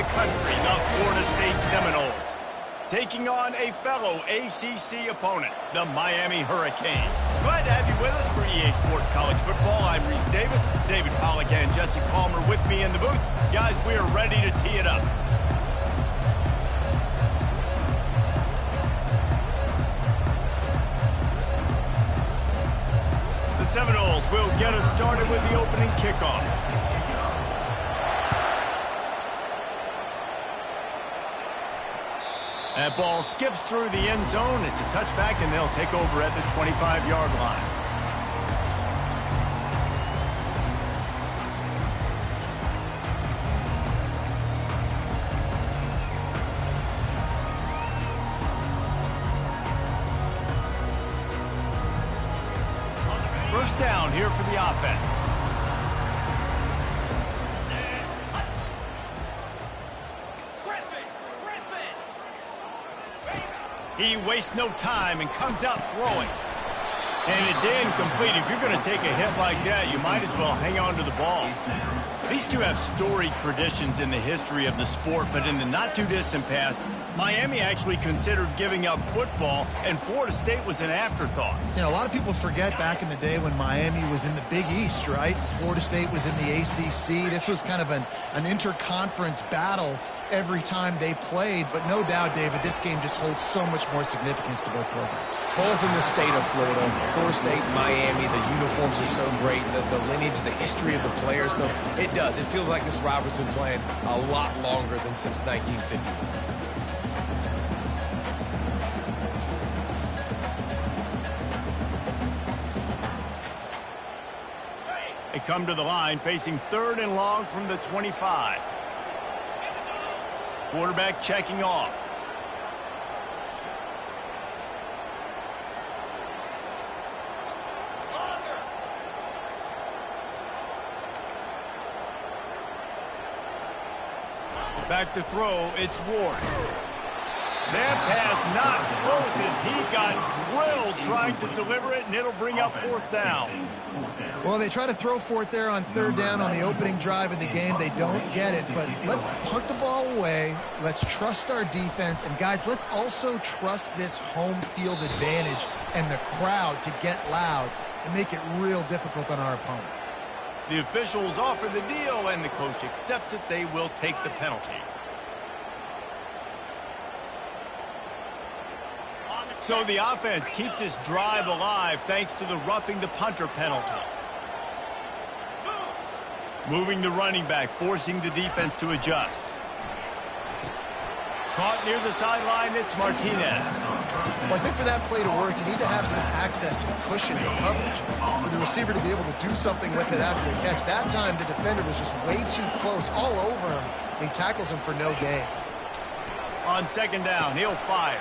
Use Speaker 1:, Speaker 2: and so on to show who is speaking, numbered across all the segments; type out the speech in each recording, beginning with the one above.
Speaker 1: the country, the Florida State Seminoles, taking on a fellow ACC opponent, the Miami Hurricanes. Glad to have you with us for EA Sports College Football. I'm Reese Davis, David Pollack and Jesse Palmer with me in the booth. Guys, we are ready to tee it up. The Seminoles will get us started with the opening kickoff. That ball skips through the end zone. It's a touchback, and they'll take over at the 25-yard line. First down here for the offense. He wastes no time and comes out throwing. And it's incomplete. If you're going to take a hit like that, you might as well hang on to the ball. These two have storied traditions in the history of the sport, but in the not-too-distant past, Miami actually considered giving up football, and Florida State was an afterthought.
Speaker 2: A lot of people forget back in the day when Miami was in the Big East, right? Florida State was in the ACC. This was kind of an interconference battle every time they played, but no doubt, David, this game just holds so much more significance to both programs.
Speaker 3: Both in the state of Florida. Florida State, Miami, the uniforms are so great, the lineage, the history of the players, so it does. It feels like this rivalry's been playing a lot longer than since 1950.
Speaker 1: They come to the line facing 3rd and long from the 25. Quarterback checking off. Back to throw, it's Ward. That pass not close as he got drilled trying to deliver it, and it'll bring up 4th down.
Speaker 2: Well, they try to throw for it there on 3rd down on the opening drive of the game. They don't get it, but let's punt the ball away. Let's trust our defense. And, guys, let's also trust this home field advantage and the crowd to get loud and make it real difficult on our opponent.
Speaker 1: The officials offer the deal, and the coach accepts it. They will take the penalty. So the offense keeps this drive alive thanks to the roughing the punter penalty. Moving the running back, forcing the defense to adjust. Caught near the sideline, it's Martinez.
Speaker 2: Well, I think for that play to work, you need to have some access and cushion in coverage for the receiver to be able to do something with it after the catch. That time, the defender was just way too close, all over him. He tackles him for no gain.
Speaker 1: On 2nd down, he'll fire.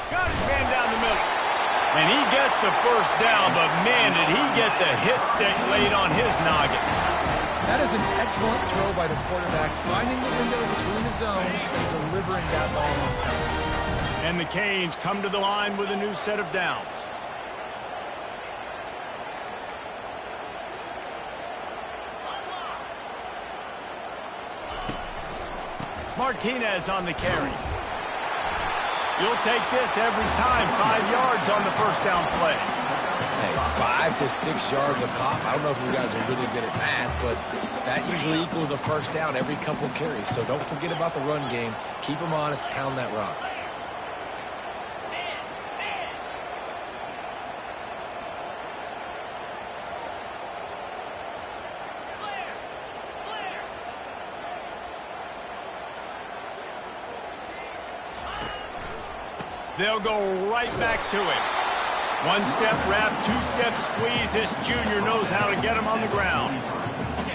Speaker 1: Got his man down the middle. And he gets the 1st down, but man, did he get the hit stick laid on his noggin.
Speaker 2: That is an excellent throw by the quarterback, finding the window between the zones and delivering that ball on time.
Speaker 1: And the Canes come to the line with a new set of downs. Martinez on the carry. You'll take this every time. 5 yards on the 1st down play.
Speaker 3: Hey, 5 to 6 yards a pop. I don't know if you guys are really good at math, but that usually equals a 1st down every couple of carries. So don't forget about the run game. Keep them honest. Pound that rock.
Speaker 1: They'll go right back to it. 1-step wrap, 2-step squeeze. This junior knows how to get him on the ground.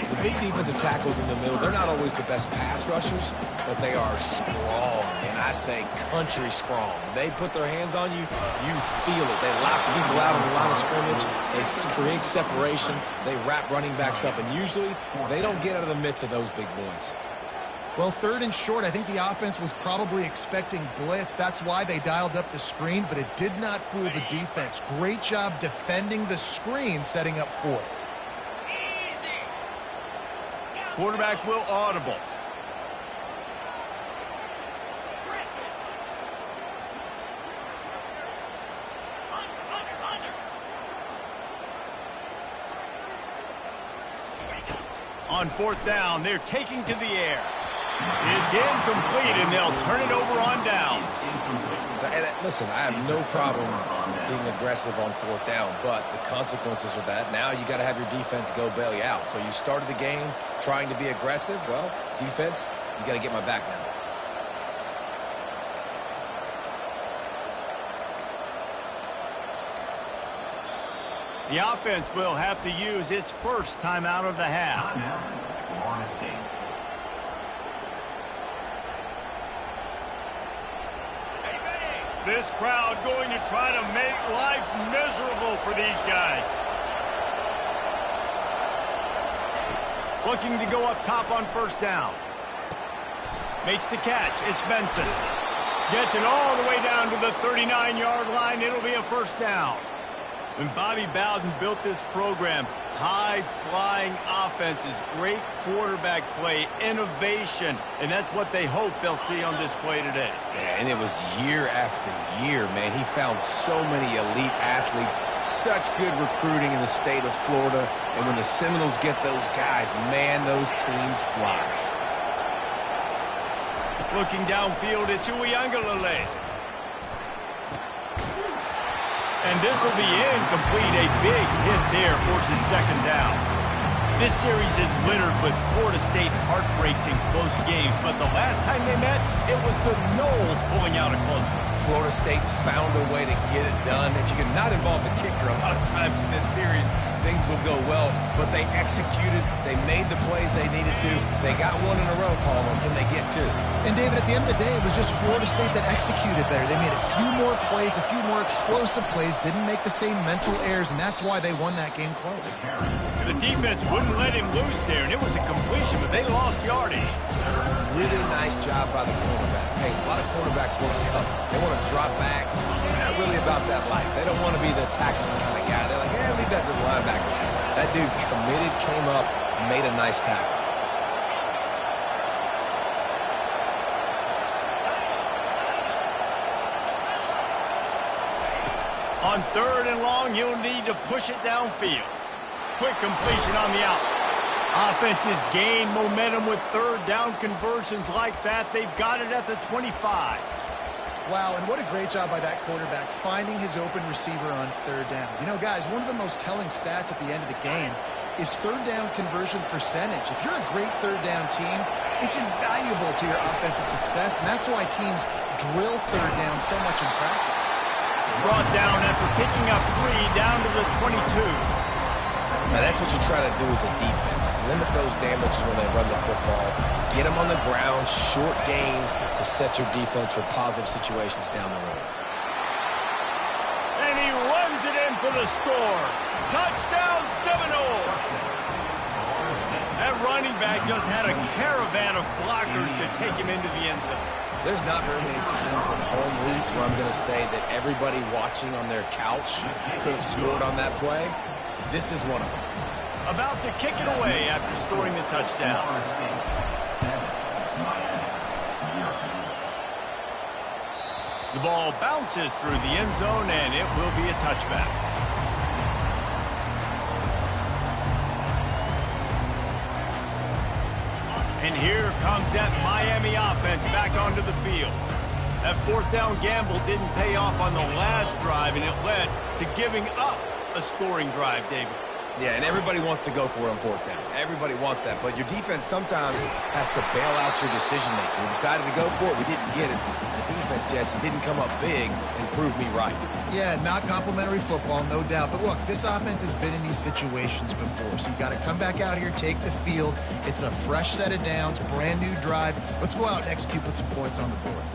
Speaker 3: The big defensive tackles in the middle, they're not always the best pass rushers, but they are strong, and I say country strong. They put their hands on you, you feel it. They lock people out on the line of scrimmage. They create separation. They wrap running backs up, and usually they don't get out of the midst of those big boys.
Speaker 2: Well, 3rd and short, I think the offense was probably expecting blitz. That's why they dialed up the screen, but it did not fool the defense. Great job defending the screen, setting up 4th.
Speaker 1: Quarterback will audible. On fourth down, they're taking to the air. It's incomplete, and they'll turn it over on downs.
Speaker 3: And listen, I have no problem being aggressive on fourth down, but the consequences of that, now you got to have your defense go bail you out. So you started the game trying to be aggressive. Well, defense, you got to get my back now.
Speaker 1: The offense will have to use its first timeout of the half. This crowd going to try to make life miserable for these guys. Looking to go up top on first down. Makes the catch. It's Benson. Gets it all the way down to the 39-yard line. It'll be a first down. When Bobby Bowden built this program, high-flying offenses, great quarterback play, innovation, and that's what they hope they'll see on display today.
Speaker 3: Yeah, and it was year after year, man. He found so many elite athletes, such good recruiting in the state of Florida, and when the Seminoles get those guys, man, those teams fly.
Speaker 1: Looking downfield, it's Uiagalelei. And this will be incomplete. A big hit there forces second down. This series is littered with Florida State heartbreaks in close games, but the last time they met, it was the Noles pulling out a close one.
Speaker 3: Florida State found a way to get it done. If you can not involve the kicker a lot of times in this series, things will go well. But they executed. They made the plays they needed to. They got one in a row, Palmer. Can they get two?
Speaker 2: And, David, at the end of the day, it was just Florida State that executed better. They made a few more plays, a few more explosive plays, didn't make the same mental errors, and that's why they won that game close.
Speaker 1: The defense wouldn't let him loose there, and it was a completion, but they lost yardage.
Speaker 3: Really nice job by the cornerback. Hey, a lot of cornerbacks want to cover. They want to drop back. They're not really about that life. They don't want to be the tackling kind of guy. They're like, yeah, leave that to the linebackers. That dude committed, came up, made a nice tackle.
Speaker 1: On third and long, he'll need to push it downfield. Quick completion on the out. Offenses gain momentum with third down conversions like that. They've got it at the 25.
Speaker 2: Wow, and what a great job by that quarterback, finding his open receiver on third down. You know, guys, one of the most telling stats at the end of the game is third down conversion percentage. If you're a great third down team, it's invaluable to your offensive success, and that's why teams drill third down so much in practice.
Speaker 1: Brought down after picking up 3 down to the 22.
Speaker 3: Now, that's what you try to do as a defense. Limit those damages when they run the football. Get them on the ground, short gains to set your defense for positive situations down the road.
Speaker 1: And he runs it in for the score. Touchdown, Seminoles! That running back just had a caravan of blockers to take him into the end zone.
Speaker 3: There's not very many times at home, Reese, where I'm going to say that everybody watching on their couch could have scored on that play. This is one of them.
Speaker 1: About to kick it away after scoring the touchdown. The ball bounces through the end zone, and it will be a touchback. And here comes that Miami offense back onto the field. That fourth down gamble didn't pay off on the last drive, and it led to giving up a scoring drive, David.
Speaker 3: Yeah, and everybody wants to go for it on fourth down. Everybody wants that, but your defense sometimes has to bail out your decision-making. We decided to go for it. We didn't get it. The defense, Jesse, didn't come up big and prove me right.
Speaker 2: Yeah, not complimentary football, no doubt. But look, this offense has been in these situations before, so you got to come back out here, take the field. It's a fresh set of downs, brand new drive. Let's go out and execute, put some points on the board.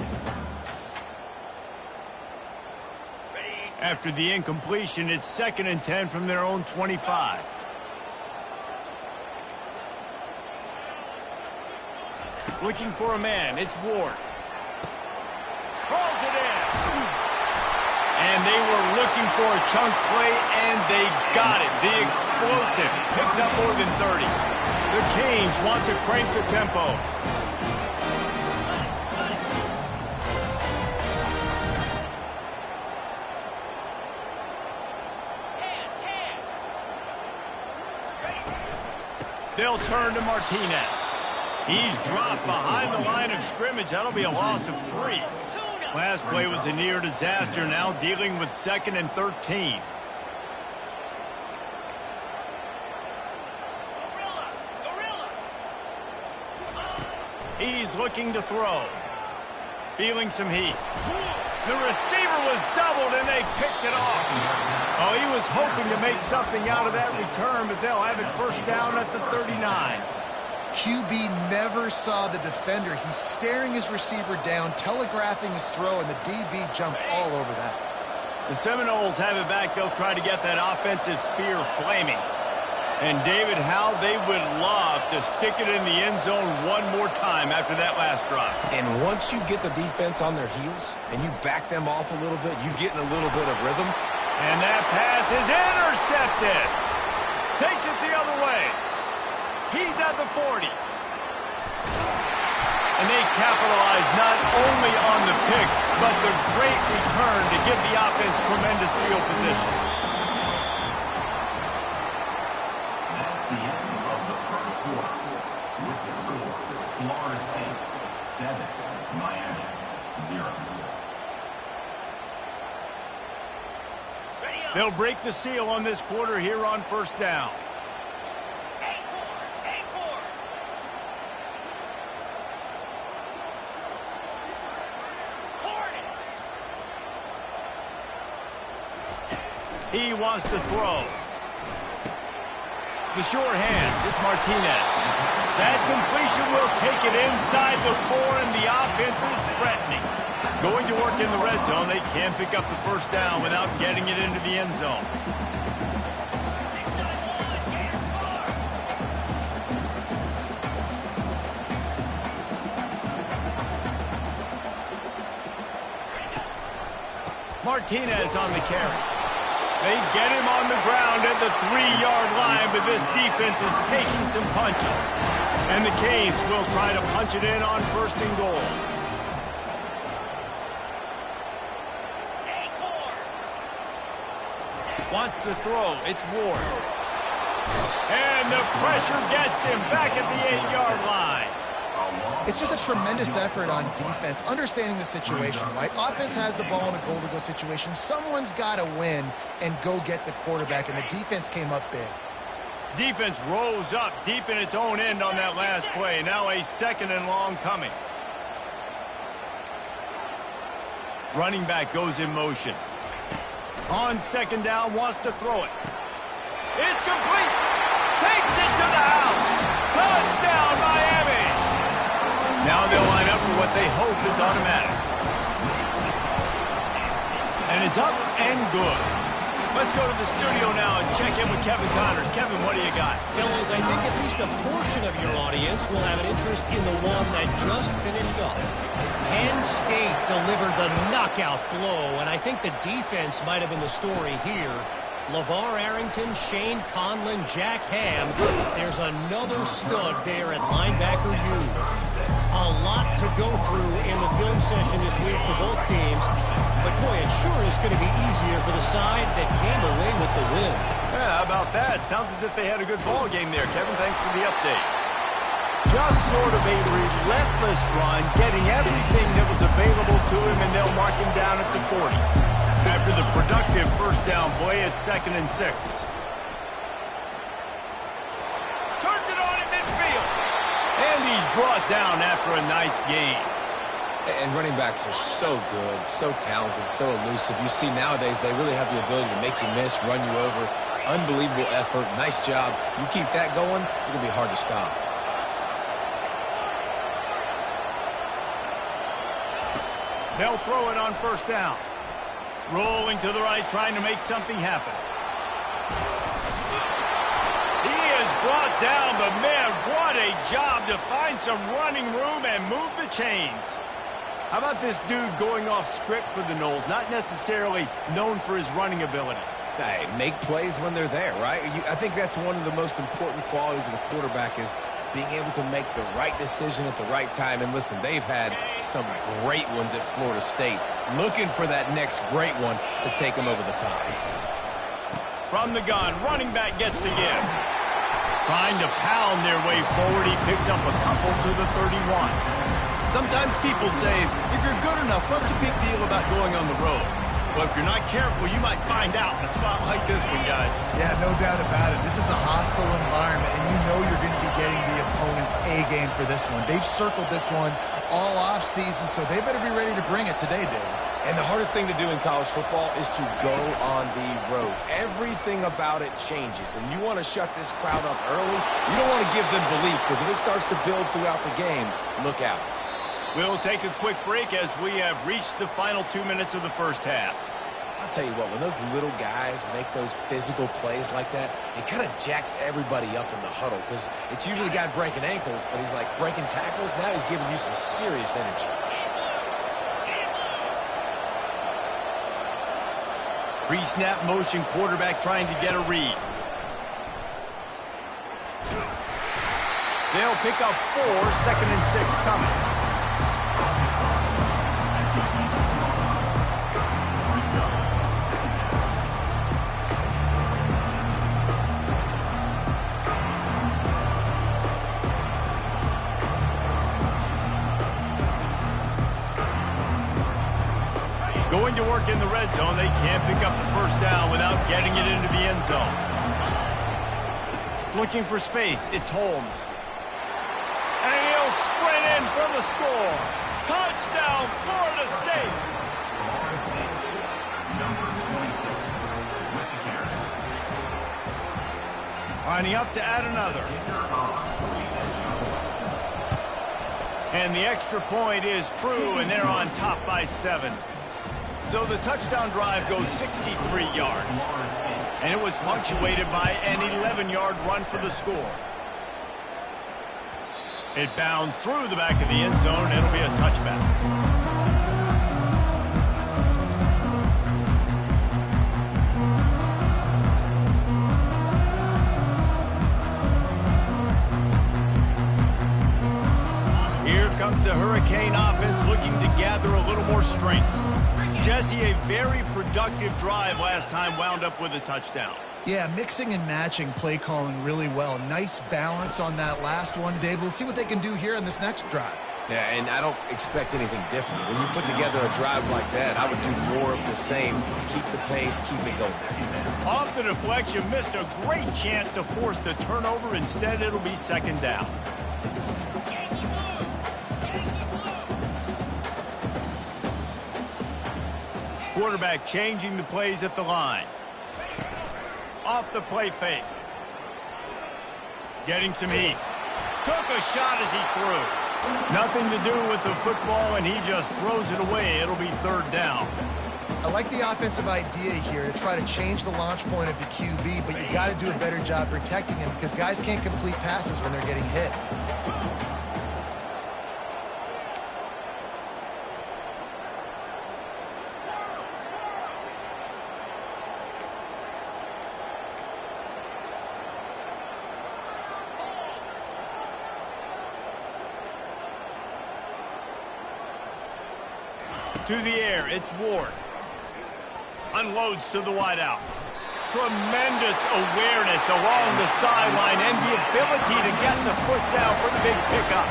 Speaker 1: After the incompletion, it's 2nd and 10 from their own 25. Looking for a man, it's Ward. Hauls it in. And they were looking for a chunk play, and they got it. The explosive picks up more than 30. The Canes want to crank the tempo. They'll turn to Martinez. He's dropped behind the line of scrimmage. That'll be a loss of 3. Last play was a near disaster, now dealing with 2nd and 13. He's looking to throw. Feeling some heat. The receiver was doubled, and they picked it off. Oh, he was hoping to make something out of that return, but they'll have it first down at the 39.
Speaker 2: QB never saw the defender. He's staring his receiver down, telegraphing his throw, and the DB jumped all over that.
Speaker 1: The Seminoles have it back. They'll try to get that offensive spear flaming. And, David, how they would love to stick it in the end zone one more time after that last drive.
Speaker 3: And once you get the defense on their heels and you back them off a little bit, you get in a little bit of rhythm.
Speaker 1: And that pass is intercepted. Takes it the other way. He's at the 40. And they capitalize not only on the pick, but the great return to give the offense tremendous field position.
Speaker 4: That's the end of the first quarter. With the score, Florida State 7, Miami 0.
Speaker 1: They'll break the seal on this quarter here on first down. He wants to throw. The sure hands, it's Martinez. That completion will take it inside the 4, and the offense is threatening. Going to work in the red zone, they can pick up the first down without getting it into the end zone. Martinez on the carry. They get him on the ground at the 3-yard line, but this defense is taking some punches. And the Canes will try to punch it in on first and goal. Wants to throw. It's Ward. And the pressure gets him back at the 8-yard line.
Speaker 2: It's just a tremendous effort on defense, understanding the situation, right? Offense has the ball in a goal-to-go situation. Someone's got to win and go get the quarterback, and the defense came up big.
Speaker 1: Defense rose up deep in its own end on that last play. Now a 2nd and long coming. Running back goes in motion. On 2nd down, wants to throw it. It's complete. Takes it to the house. Touchdown, Miami. Now they'll line up for what they hope is automatic. And it's up and good. Let's go to the studio now and check in with Kevin Connors. Kevin, what do you got?
Speaker 5: Fellas, I think at least a portion of your audience will have an interest in the one that just finished up. Penn State delivered the knockout blow, and I think the defense might have been the story here. LeVar Arrington, Shane Conlon, Jack Ham. There's another stud there at linebacker U. A lot to go through in the film session this week for both teams. But, boy, it sure is going to be easier for the side that came away with the win.
Speaker 1: Yeah, how about that? Sounds as if they had a good ball game there. Kevin, thanks for the update. Just sort of a relentless run, getting everything that was available to him, and they'll mark him down at the 40. After the productive first down play, it's 2nd and 6. Turns it on in midfield. And he's brought down after a nice gain.
Speaker 3: And running backs are so good, so talented, so elusive. You see nowadays they really have the ability to make you miss, run you over. Unbelievable effort. Nice job. You keep that going, it's going to be hard to stop.
Speaker 1: They'll throw it on first down. Rolling to the right, trying to make something happen. He is brought down, but man, what a job to find some running room and move the chains. How about this dude going off script for the Noles? Not necessarily known for his running ability.
Speaker 3: Hey, make plays when they're there, right? I think that's one of the most important qualities of a quarterback is being able to make the right decision at the right time. And listen, they've had some great ones at Florida State. Looking for that next great one to take them over the top.
Speaker 1: From the gun, running back gets the give. Trying to pound their way forward, he picks up a couple to the 31. Sometimes people say, if you're good enough, what's the big deal about going on the road? Well, if you're not careful, you might find out in a spot like this one, guys.
Speaker 2: Yeah, no doubt about it. This is a hostile environment, and you know you're going to be getting the opponent's A game for this one. They've circled this one all off-season, so they better be ready to bring it today, David.
Speaker 3: And the hardest thing to do in college football is to go on the road. Everything about it changes, and you want to shut this crowd up early. You don't want to give them belief, because if it starts to build throughout the game, look out.
Speaker 1: We'll take a quick break as we have reached the final 2 minutes of the first half.
Speaker 3: I'll tell you what, when those little guys make those physical plays like that, it kind of jacks everybody up in the huddle, because it's usually the guy breaking ankles, but he's like breaking tackles. Now he's giving you some serious energy.
Speaker 1: Pre-snap motion, quarterback trying to get a read. They'll pick up 4, 2nd and 6 coming. Going to work in the red zone. They can't pick up the first down without getting it into the end zone. Looking for space. It's Holmes. And he'll sprint in for the score. Touchdown, Florida State.
Speaker 4: Number 26 with the carry.
Speaker 1: Lining up to add another. And the extra point is true, and they're on top by 7. So the touchdown drive goes 63 yards. And it was punctuated by an 11-yard run for the score. It bounds through the back of the end zone, and it'll be a touchback. Here comes the Hurricane offense looking to gather a little more strength. Jesse, a very productive drive last time, wound up with a touchdown.
Speaker 2: Yeah, mixing and matching play calling really well. Nice balance on that last one, Dave. Let's see what they can do here in this next drive.
Speaker 3: Yeah, and I don't expect anything different. When you put together a drive like that, I would do more of the same. Keep the pace, keep it going.
Speaker 1: Off the deflection, missed a great chance to force the turnover. Instead, it'll be 2nd down. Quarterback changing the plays at the line. Off the play fake. Getting some heat. Took a shot as he threw. Nothing to do with the football, and he just throws it away. It'll be 3rd down.
Speaker 2: I like the offensive idea here to try to change the launch point of the QB, but you got to do a better job protecting him because guys can't complete passes when they're getting hit.
Speaker 1: To the air, it's Ward. Unloads to the wideout. Tremendous awareness along the sideline and the ability to get the foot down for the big pickup.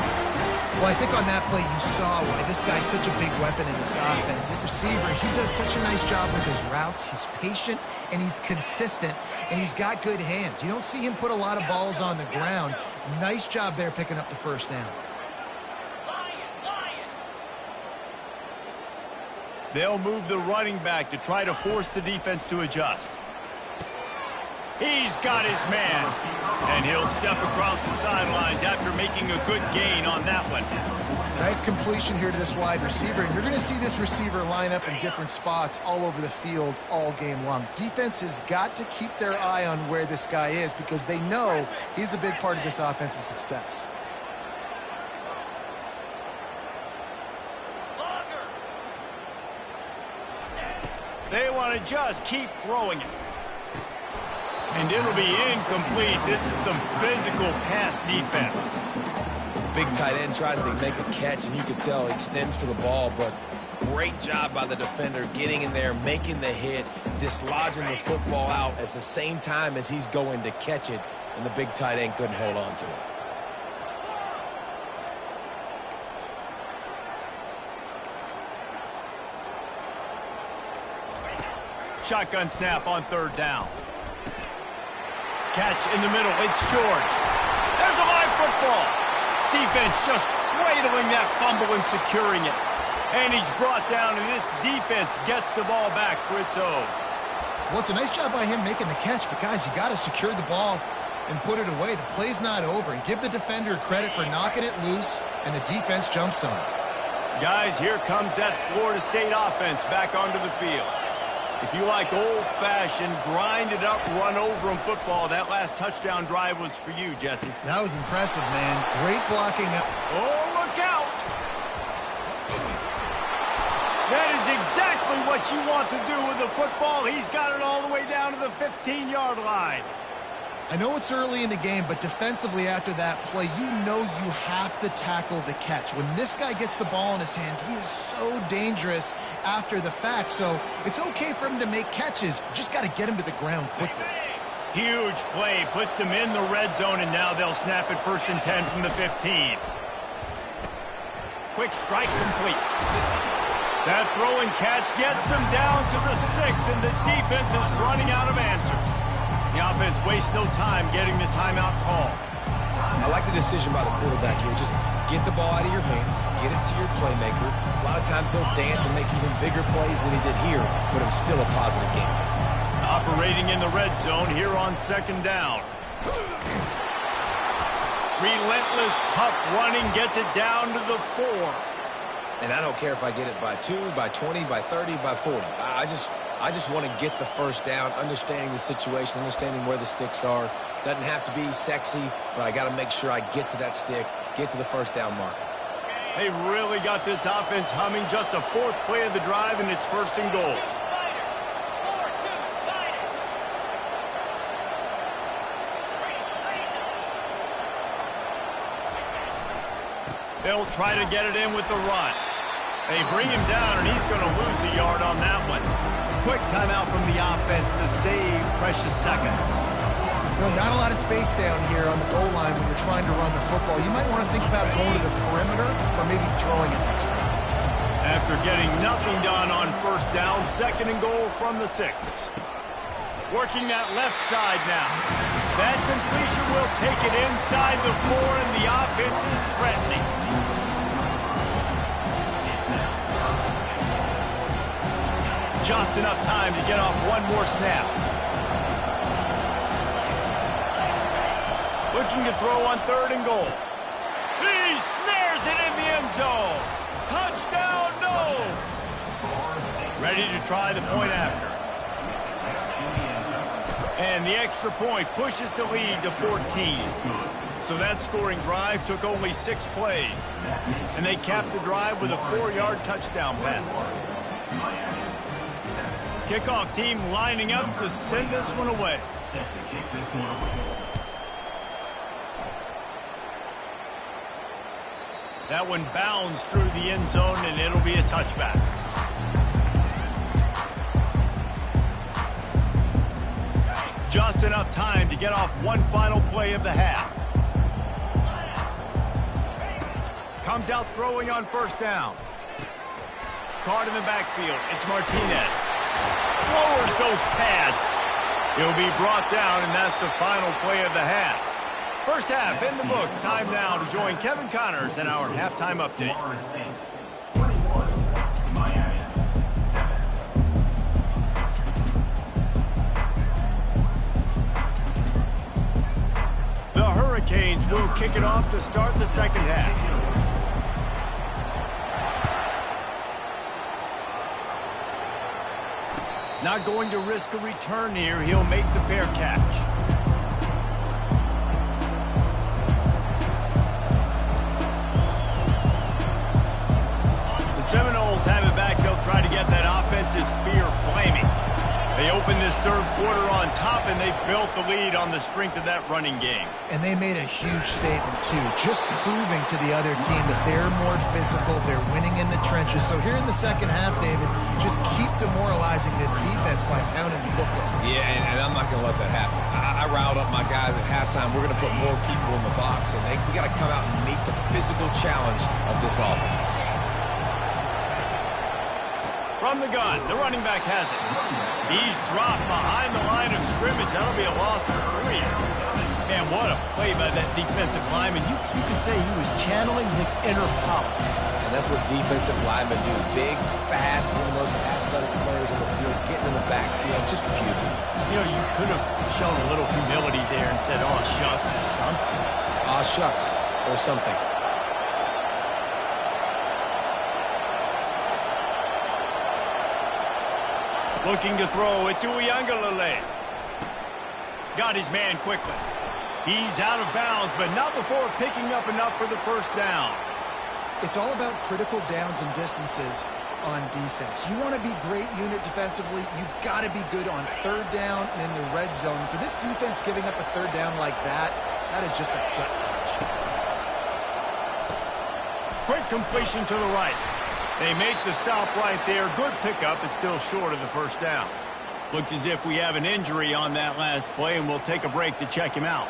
Speaker 2: Well, I think on that play you saw why this guy's such a big weapon in this offense. At receiver, he does such a nice job with his routes. He's patient, and he's consistent, and he's got good hands. You don't see him put a lot of balls on the ground. Nice job there picking up the first down.
Speaker 1: They'll move the running back to try to force the defense to adjust. He's got his man, and he'll step across the sidelines after making a good gain on that one.
Speaker 2: Nice completion here to this wide receiver, and you're going to see this receiver line up in different spots all over the field all game long. Defense has got to keep their eye on where this guy is because they know he's a big part of this offense's success.
Speaker 1: They want to just keep throwing it. And it'll be incomplete. This is some physical pass defense.
Speaker 3: Big tight end tries to make a catch, and you can tell he extends for the ball, but Great job by the defender getting in there, making the hit, dislodging the football out at the same time as he's going to catch it, and the big tight end couldn't hold on to it.
Speaker 1: Shotgun snap on third down. Catch in the middle. It's George. There's a live football. Defense just cradling that fumble and securing it. And he's brought down, and this defense gets the ball back for its own.
Speaker 2: Well, it's a nice job by him making the catch, but guys, you got to secure the ball and put it away. The play's not over, and give the defender credit for knocking it loose, and the defense jumps on it.
Speaker 1: Guys, here comes that Florida State offense back onto the field. If you like old-fashioned, grind-it-up, run-over-'em football, that last touchdown drive was for you, Jesse.
Speaker 2: That was impressive, man. Great blocking up.
Speaker 1: Oh, look out! That is exactly what you want to do with the football. He's got it all the way down to the 15-yard line.
Speaker 2: I know it's early in the game, but defensively after that play, you know you have to tackle the catch. When this guy gets the ball in his hands, he is so dangerous after the fact. So it's okay for him to make catches. You just got to get him to the ground quickly.
Speaker 1: Huge play. Puts them in the red zone, and now they'll snap it 1st and 10 from the 15. Quick strike complete. That throw and catch gets them down to the 6, and the defense is running out of answers. The offense wastes no time getting the timeout call.
Speaker 3: I like the decision by the quarterback here. Just get the ball out of your hands, get it to your playmaker. A lot of times he'll dance and make even bigger plays than he did here, but it was still a positive game.
Speaker 1: Operating in the red zone here on 2nd down. Relentless, tough running gets it down to the 4.
Speaker 3: And I don't care if I get it by 2, by 20, by 30, by 40. I just want to get the first down, understanding the situation, understanding where the sticks are. Doesn't have to be sexy, but I got to make sure I get to that stick, get to the first down marker.
Speaker 1: They really got this offense humming. Just the 4th play of the drive, and it's 1st and goal. They'll try to get it in with the run. They bring him down, and he's going to lose a yard on that one. Quick timeout from the offense to save precious seconds.
Speaker 2: No, not a lot of space down here on the goal line when you're trying to run the football. You might want to think about going to the perimeter or maybe throwing it next time.
Speaker 1: After getting nothing done on 1st down, 2nd and goal from the 6. Working that left side now. That completion will take it inside the 4, and the offense is threatening. Just enough time to get off one more snap. Looking to throw on 3rd and goal. He snares it in the end zone. Touchdown, no! Ready to try the point after. And the extra point pushes the lead to 14. So that scoring drive took only 6 plays. And they capped the drive with a 4-yard touchdown pass. Kickoff team lining up to send this one away.
Speaker 4: Set to kick this one away.
Speaker 1: That one bounds through the end zone, and it'll be a touchback. Just enough time to get off one final play of the half. Comes out throwing on 1st down. Caught in the backfield. It's Martinez. Lowers those pads. He'll be brought down, and that's the final play of the half. First half in the books. Time now to join Kevin Connors in our halftime update.
Speaker 4: Florida State 21, Miami 7.
Speaker 1: The Hurricanes will kick it off to start the 2nd half. Not going to risk a return here. He'll make the fair catch. The Seminoles have it back. They'll try to get that offensive spear flaming. They open this 3rd quarter on top, and they've built the lead on the strength of that running game.
Speaker 2: And they made a huge statement, too, just proving to the other team that they're more physical, they're winning in the trenches. coaches. So here in the second half, David, just keep demoralizing this defense by pounding the football.
Speaker 3: Yeah, and I'm not going to let that happen. I riled up my guys at halftime. We're going to put more people in the box, and we got to come out and meet the physical challenge of this offense.
Speaker 1: From the gun, the running back has it. He's dropped behind the line of scrimmage. That'll be a loss of 3. Man, what a play by that defensive lineman. You can say he was channeling his inner power.
Speaker 3: And that's what defensive linemen do. Big, fast, one of the most athletic players on the field, getting in the backfield, just beautiful.
Speaker 1: You know, you could have shown a little humility there and said, oh, shucks, or something.
Speaker 3: Aw, shucks, or something.
Speaker 1: Looking to throw, it's Uiagalelei. Got his man quickly. He's out of bounds, but not before picking up enough for the first down.
Speaker 2: It's all about critical downs and distances on defense. You want to be great unit defensively, you've got to be good on third down and in the red zone. For this defense giving up a third down like that, that is just a gut punch.
Speaker 1: Quick completion to the right. They make the stop right there. Good pickup. It's still short of the first down. Looks as if we have an injury on that last play, and we'll take a break to check him out.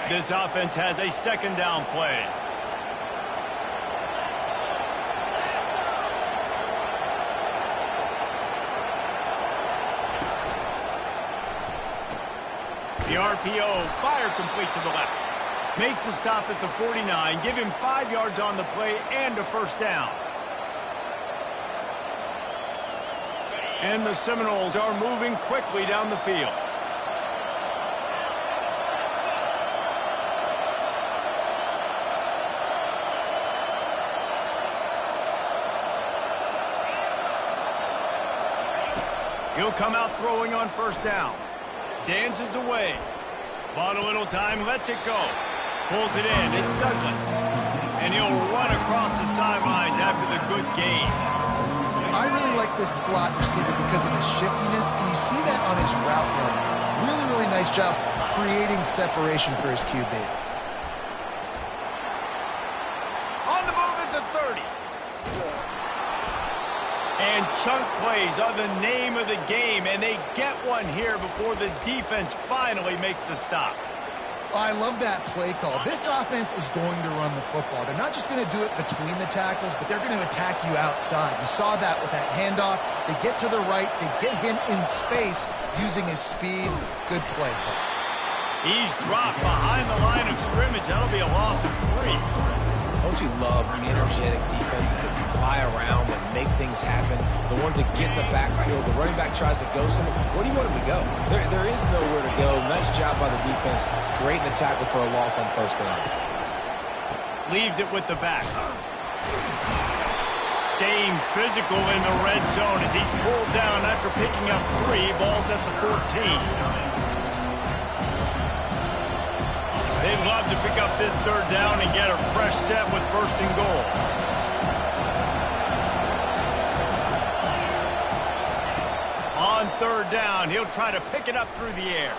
Speaker 1: This offense has a second down play. The RPO, fire complete to the left. Makes the stop at the 49, give him 5 yards on the play and a first down. And the Seminoles are moving quickly down the field. He'll come out throwing on first down. Dances away. Bought a little time, lets it go. Pulls it in, it's Douglas. And he'll run across the sidelines after the good gain.
Speaker 2: I really like this slot receiver because of his shiftiness, and you see that on his route run. Really, really nice job creating separation for his QB.
Speaker 1: On the move at the 30. And chunk plays are the name of the game, and they get one here before the defense finally makes the stop.
Speaker 2: I love that play call. This offense is going to run the football. They're not just going to do it between the tackles, but they're going to attack you outside. You saw that with that handoff. They get to the right. They get him in space using his speed. Good play call.
Speaker 1: He's dropped behind the line of scrimmage. That'll be a loss of 3.
Speaker 3: Don't you love energetic defenses that fly around and make things happen? The ones that get in the backfield, the running back tries to go somewhere. Where do you want him to go? There is nowhere to go. Nice job by the defense creating the tackle for a loss on first down.
Speaker 1: Leaves it with the back. Staying physical in the red zone as he's pulled down after picking up 3. Ball's at the 14. They'd love to pick up this third down and get a fresh set with first and goal. On third down, he'll try to pick it up through the air.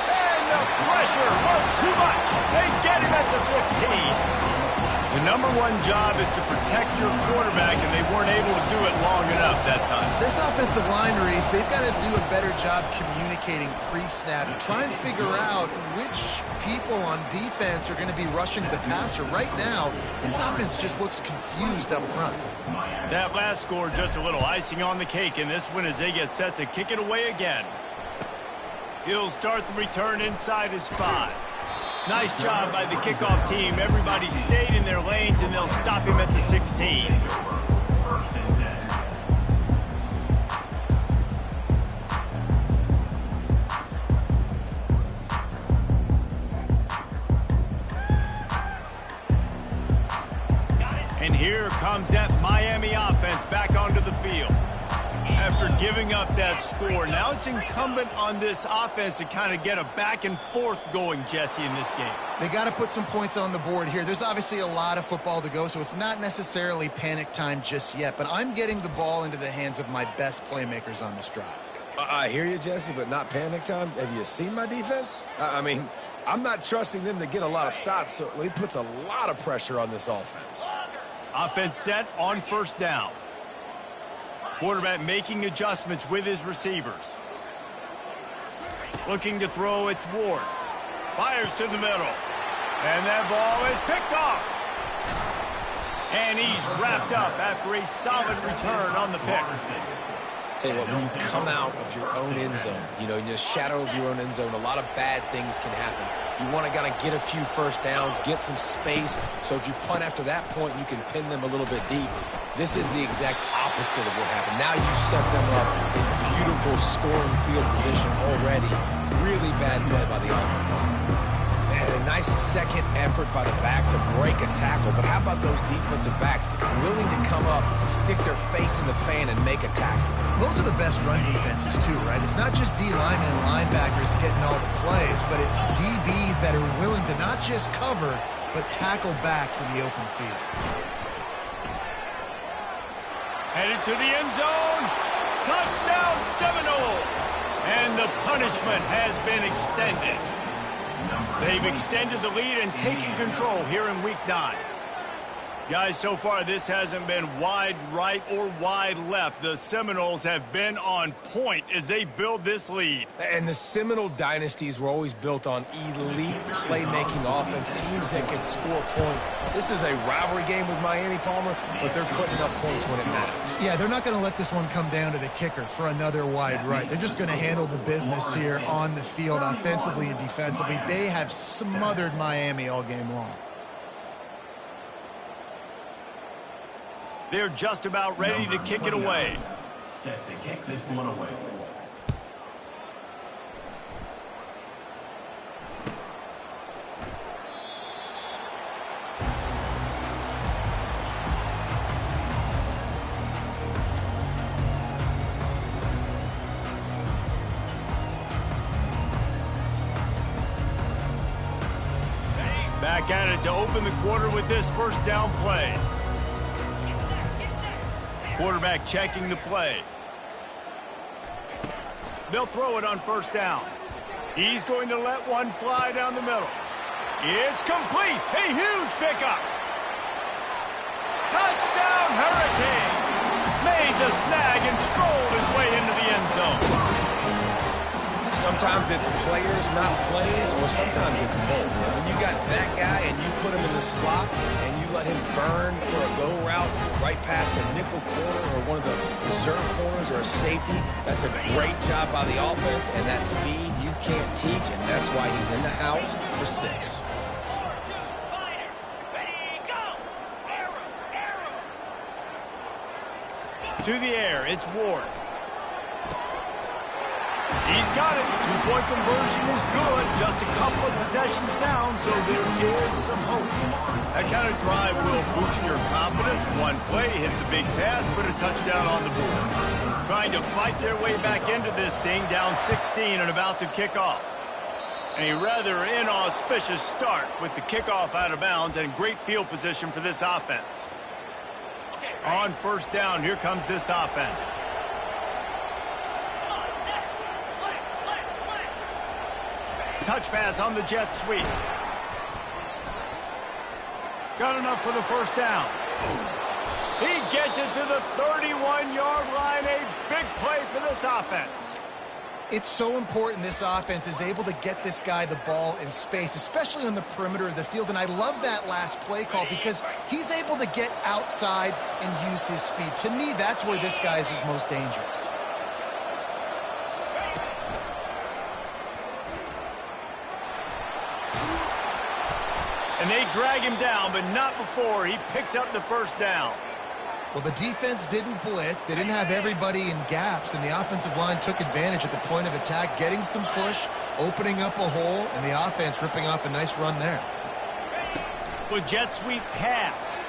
Speaker 1: And the pressure was too much. They get him at the 15. The #1 job is to protect your quarterback, and they weren't able to do it long enough that time.
Speaker 2: This offensive line, Reese, they've got to do a better job communicating pre-snap and try and figure out which people on defense are going to be rushing the passer. Right now, this offense just looks confused up front.
Speaker 1: That last score just a little icing on the cake in this one as they get set to kick it away again. He'll start the return inside his 5. Nice job by the kickoff team. Everybody stayed in their lanes, and they'll stop him at the 16.
Speaker 4: First and 10.
Speaker 1: And here comes that Miami offense back onto the field. After giving up that score, now it's incumbent on this offense to kind of get a back and forth going, Jesse, in this game.
Speaker 2: They got to put some points on the board here. There's obviously a lot of football to go, so it's not necessarily panic time just yet, but I'm getting the ball into the hands of my best playmakers on this drive.
Speaker 3: I hear you, Jesse, but not panic time. Have you seen my defense? I mean, I'm not trusting them to get a lot of stops, so it puts a lot of pressure on this offense.
Speaker 1: Offense set on first down. Quarterback making adjustments with his receivers. Looking to throw, it's Ward. Fires to the middle. And that ball is picked off. And he's wrapped up after a solid return on the pick.
Speaker 3: Tell you what, when you come out of your own end zone, you know, in the shadow of your own end zone, a lot of bad things can happen. You want to kind of get a few first downs, get some space, so if you punt after that point, you can pin them a little bit deep. This is the exact opposite of what happened. Now you set them up in beautiful scoring field position already. Really bad play by the offense. And a nice second effort by the back to break a tackle. But how about those defensive backs willing to come up, stick their face in the fan, and make a tackle?
Speaker 2: Those are the best run defenses, too, right? It's not just D linemen and linebackers getting all the plays, but it's DBs that are willing to not just cover, but tackle backs in the open field.
Speaker 1: Headed to the end zone. Touchdown Seminoles. And the punishment has been extended. They've extended the lead and taken control here in Week 9. Guys, so far this hasn't been wide right or wide left. The Seminoles have been on point as they build this lead.
Speaker 3: And the Seminole dynasties were always built on elite playmaking offense, teams that can score points. This is a rivalry game with Miami, Palmer, but they're putting up points when it matters.
Speaker 2: Yeah, they're not going to let this one come down to the kicker for another wide right. They're just going to handle the business here on the field offensively and defensively. They have smothered Miami all game long.
Speaker 1: They're just about ready to kick it away.
Speaker 4: Set to kick this one away.
Speaker 1: Back at it to open the quarter with this first down play. Quarterback checking the play. They'll throw it on first down. He's going to let one fly down the middle. It's complete. A huge pickup. Touchdown Hurricane. Made the snag and strolled his way into the end zone.
Speaker 3: Sometimes it's players, not plays, or sometimes it's both. And when you got that guy and you put him in the slot and you let him burn for a go route right past a nickel corner or one of the reserve corners or a safety, that's a great job by the offense, and that speed you can't teach, and that's why he's in the house for 6.
Speaker 1: To the air, it's Ward. He's got it. Two-point conversion is good. Just a couple of possessions down, so there is some hope. That kind of drive will boost your confidence. One play, hit the big pass, put a touchdown on the board. Trying to fight their way back into this thing, down 16 and about to kick off. A rather inauspicious start with the kickoff out of bounds and great field position for this offense. On first down, here comes this offense. Touch pass on the jet sweep. Got enough for the first down. He gets it to the 31-yard line. A big play for this offense.
Speaker 2: It's so important this offense is able to get this guy the ball in space, especially on the perimeter of the field. And I love that last play call because he's able to get outside and use his speed. To me, that's where this guy is his most dangerous.
Speaker 1: And they drag him down, but not before he picks up the first down.
Speaker 2: Well, the defense didn't blitz. They didn't have everybody in gaps, and the offensive line took advantage at the point of attack, getting some push, opening up a hole, and the offense ripping off a nice run there.
Speaker 1: With jet sweep pass.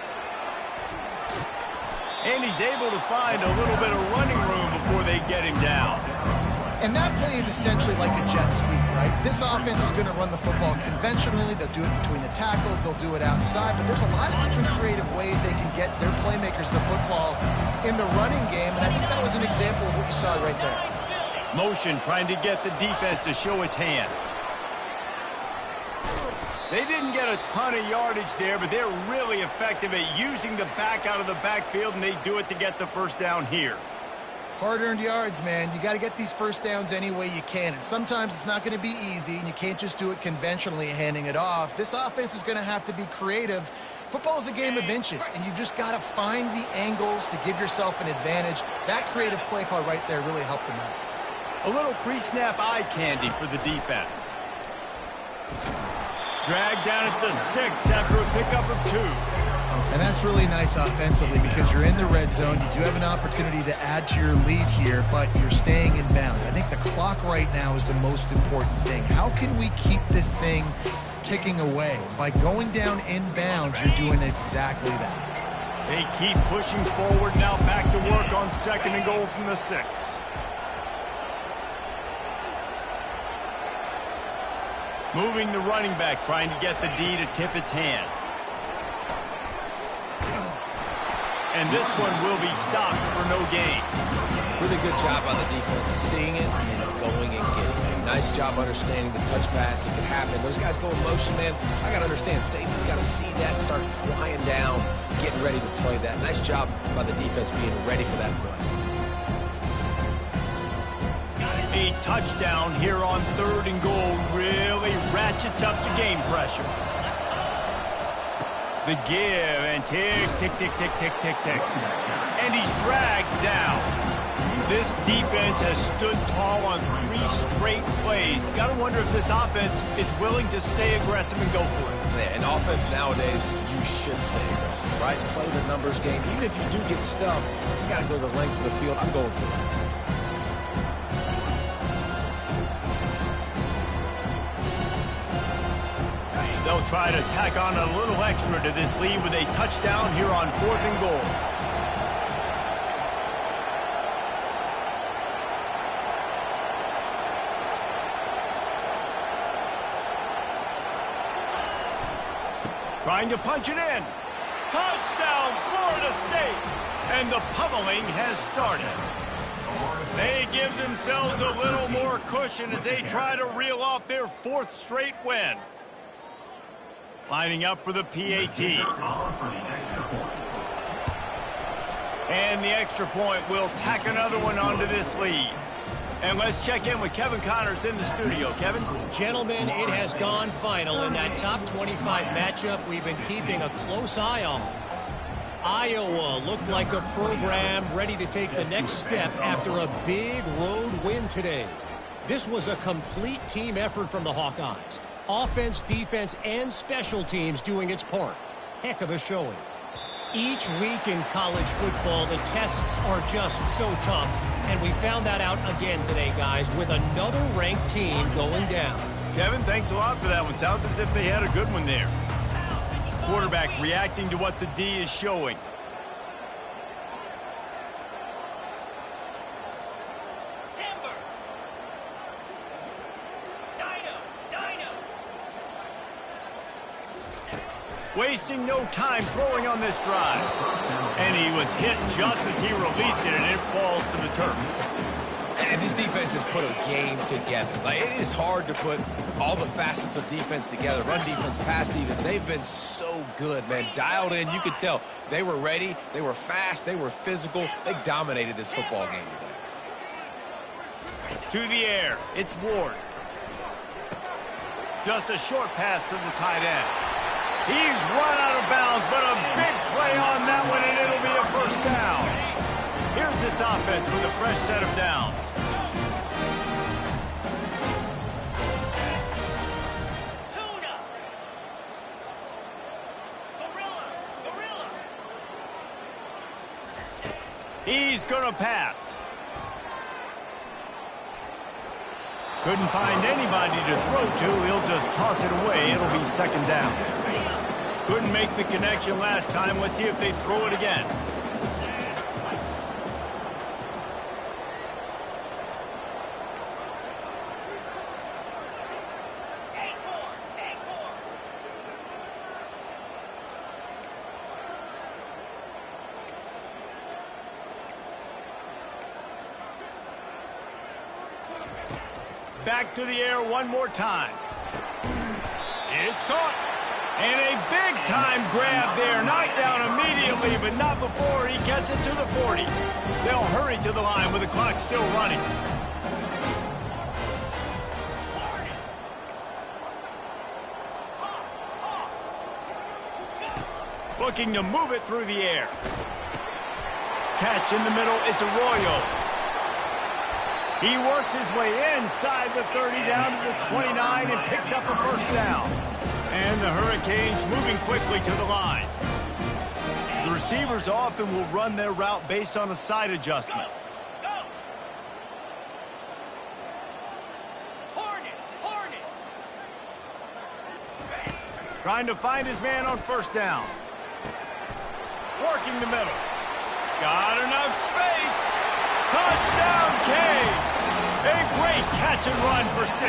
Speaker 1: And he's able to find a little bit of running room before they get him down.
Speaker 2: And that play is essentially like a jet sweep, right? This offense is going to run the football conventionally. They'll do it between the tackles. They'll do it outside. But there's a lot of different creative ways they can get their playmakers the football in the running game. And I think that was an example of what you saw right there.
Speaker 1: Motion trying to get the defense to show its hand. They didn't get a ton of yardage there, but they're really effective at using the back out of the backfield, and they do it to get the first down here.
Speaker 2: Hard-earned yards, man. You got to get these first downs any way you can. And sometimes it's not going to be easy, and you can't just do it conventionally handing it off. This offense is going to have to be creative. Football is a game of inches, and you've just got to find the angles to give yourself an advantage. That creative play call right there really helped them out.
Speaker 1: A little pre-snap eye candy for the defense. Dragged down at the 6 after a pickup of 2.
Speaker 2: And that's really nice offensively because you're in the red zone. You do have an opportunity to add to your lead here, but you're staying in bounds. I think the clock right now is the most important thing. How can we keep this thing ticking away? By going down in bounds, you're doing exactly that.
Speaker 1: They keep pushing forward now, back to work on 2nd and goal from the 6. Moving the running back, trying to get the D to tip its hand. And this one will be stopped for no gain.
Speaker 3: Really good job on the defense, seeing it and going and getting it. Nice job understanding the touch pass. It could happen. Those guys go in motion, man. I got to understand, safety's got to see that, start flying down, getting ready to play that. Nice job by the defense being ready for that play.
Speaker 1: A touchdown here on 3rd and goal really ratchets up the game pressure. The give and tick, tick, tick, tick, tick, tick, tick. And he's dragged down. This defense has stood tall on 3 straight plays. You got to wonder if this offense is willing to stay aggressive and go for it.
Speaker 3: Yeah, in offense nowadays, you should stay aggressive, right? Play the numbers game. Even if you do get stuffed, you got to go the length of the field. I'm going for it.
Speaker 1: They'll try to tack on a little extra to this lead with a touchdown here on 4th and goal. Trying to punch it in. Touchdown, Florida State. And the pummeling has started. They give themselves a little more cushion as they try to reel off their 4th straight win. Lining up for the PAT. And the extra point will tack another one onto this lead. And let's check in with Kevin Connors in the studio. Kevin?
Speaker 5: Gentlemen, it has gone final in that top 25 matchup we've been keeping a close eye on. Iowa looked like a program ready to take the next step after a big road win today. This was a complete team effort from the Hawkeyes. Offense, defense, and special teams doing its part. Heck of a showing. Each week in college football, the tests are just so tough, and we found that out again today, guys, with another ranked team going down.
Speaker 1: Kevin, thanks a lot for that one. Sounds as if they had a good one there. Quarterback reacting to what the D is showing. Wasting no time throwing on this drive. And he was hit just as he released it, and it falls to the turf.
Speaker 3: And these defenses put a game together. Like, it is hard to put all the facets of defense together. Run defense, pass defense. They've been so good, man. Dialed in. You could tell they were ready. They were fast. They were physical. They dominated this football game today.
Speaker 1: To the air. It's Ward. Just a short pass to the tight end. He's run out of bounds, but a big play on that one, and it'll be a first down. Here's this offense with a fresh set of downs.
Speaker 5: Tuna. Gorilla.
Speaker 1: He's going to pass. Couldn't find anybody to throw to. He'll just toss it away. It'll be 2nd down. Couldn't make the connection last time. Let's see if they throw it again. back to the air one more time. It's caught. And a big-time grab there. Knocked down immediately, but not before he gets it to the 40. They'll hurry to the line with the clock still running. Looking to move it through the air. Catch in the middle. It's Arroyo. He works his way inside the 30 down to the 29 and picks up a first down. And the Hurricanes moving quickly to the line. The receivers often will run their route based on a side adjustment. Trying to find his man on first down. Working the middle. Got enough space. Touchdown, Canes. A great catch and run for 6.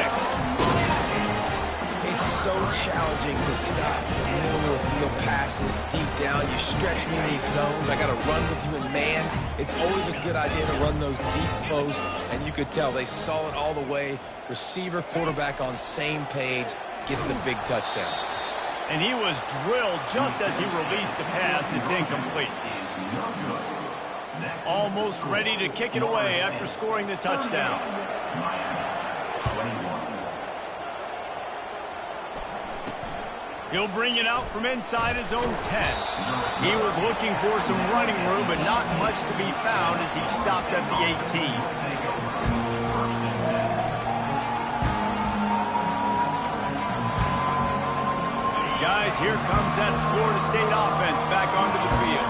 Speaker 3: It's so challenging to stop the middle of the field passes deep down. You stretch me in these zones. I got to run with you in man. It's always a good idea to run those deep posts, and you could tell they saw it all the way. Receiver, quarterback on same page, gets the big touchdown.
Speaker 1: And he was drilled just as he released the pass. It's incomplete. Almost ready to kick it away after scoring the touchdown. He'll bring it out from inside his own 10. He was looking for some running room, but not much to be found as he stopped at the 18. Guys, here comes that Florida State offense back onto the field.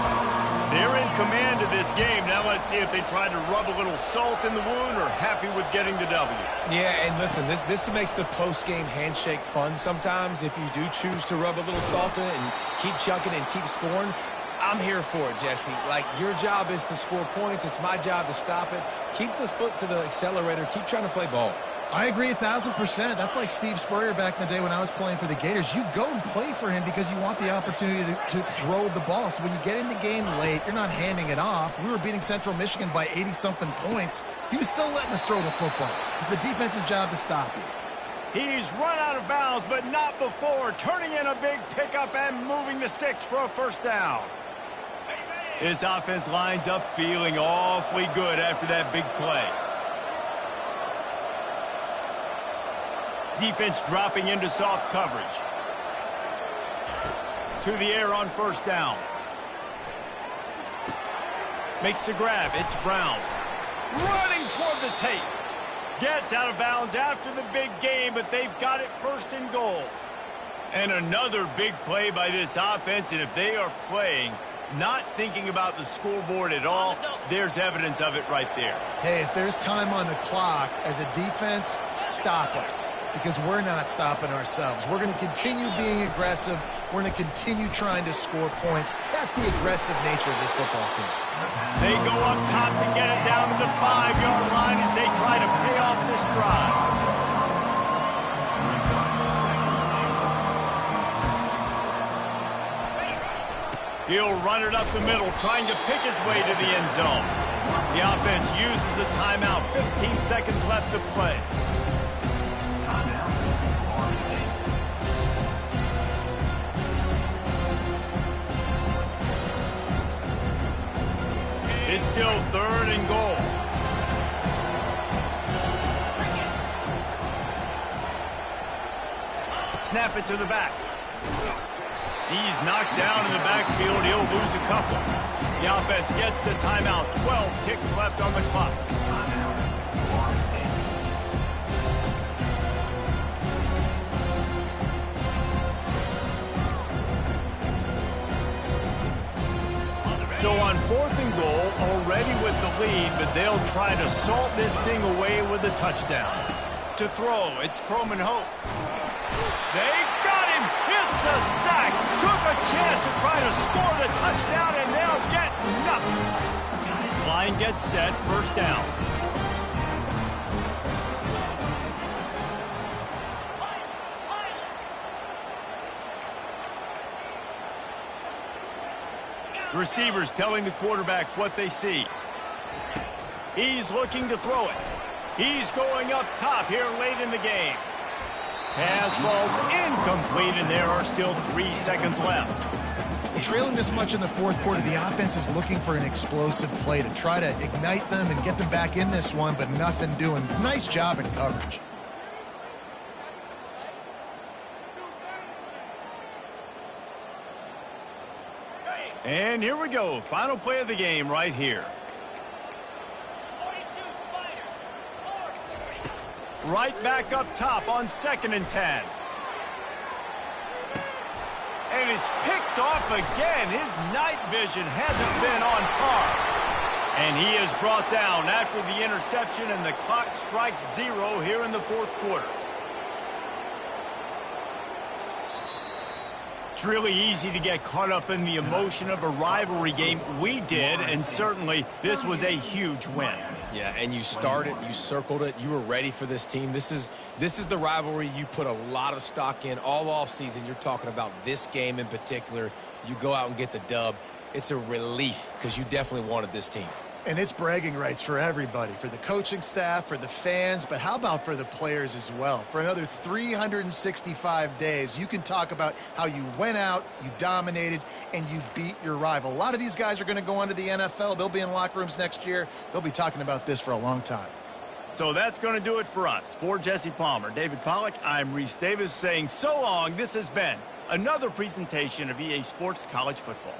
Speaker 1: They're in command of this game. Now let's see if they try to rub a little salt in the wound or happy with getting the W.
Speaker 3: Yeah, and listen, this makes the post-game handshake fun sometimes. If you do choose to rub a little salt in it and keep chucking and keep scoring, I'm here for it, Jesse. Like, your job is to score points. It's my job to stop it. Keep the foot to the accelerator. Keep trying to play ball.
Speaker 2: I agree 1,000%. That's like Steve Spurrier back in the day when I was playing for the Gators. You go and play for him because you want the opportunity to throw the ball. So when you get in the game late, you're not handing it off. We were beating Central Michigan by 80-something points. He was still letting us throw the football. It's the defense's job to stop you.
Speaker 1: He's run out of bounds, but not before. Turning in a big pickup and moving the sticks for a first down. This offense lines up feeling awfully good after that big play. Defense dropping into soft coverage. To the air on first down. Makes the grab. It's Brown. Running toward the tape. Gets out of bounds after the big game, but they've got it first and goal. And another big play by this offense, and if they are playing, not thinking about the scoreboard at all, there's evidence of it right there.
Speaker 2: Hey, if there's time on the clock, as a defense, stop us. Because we're not stopping ourselves. We're going to continue being aggressive. We're going to continue trying to score points. That's the aggressive nature of this football team.
Speaker 1: They go up top to get it down to the 5-yard line as they try to pay off this drive. He'll run it up the middle, trying to pick his way to the end zone. The offense uses a timeout. 15 seconds left to play. It's still 3rd and goal. Snap it to the back. He's knocked down in the backfield. He'll lose a couple. The offense gets the timeout. 12 ticks left on the clock. So on 4th and goal, already with the lead, but they'll try to salt this thing away with a touchdown. To throw, it's Croman Hope. They got him. It's a sack. Took a chance to try to score the touchdown, and they'll get nothing. Line gets set, first down. Receivers telling the quarterback what they see. He's looking to throw it. He's going up top here late in the game. Pass falls incomplete, and there are still 3 seconds left.
Speaker 2: Trailing this much in the fourth quarter, the offense is looking for an explosive play to try to ignite them and get them back in this one, but nothing doing. Nice job in coverage.
Speaker 1: And here we go. Final play of the game right here. Right back up top on 2nd and 10. And it's picked off again. His night vision hasn't been on par. And he is brought down after the interception, and the clock strikes 0 here in the fourth quarter. It's really easy to get caught up in the emotion of a rivalry game. We did, and certainly this was a huge win.
Speaker 3: Yeah, and you started, you circled it, you were ready for this team. This is the rivalry you put a lot of stock in all offseason. You're talking about this game in particular. You go out and get the dub. It's a relief because you definitely wanted this team.
Speaker 2: And it's bragging rights for everybody, for the coaching staff, for the fans, but how about for the players as well? For another 365 days, you can talk about how you went out, you dominated, and you beat your rival. A lot of these guys are going to go on to the NFL. They'll be in locker rooms next year. They'll be talking about this for a long time.
Speaker 1: So that's going to do it for us. For Jesse Palmer, David Pollack, I'm Reese Davis saying so long. This has been another presentation of EA Sports College Football.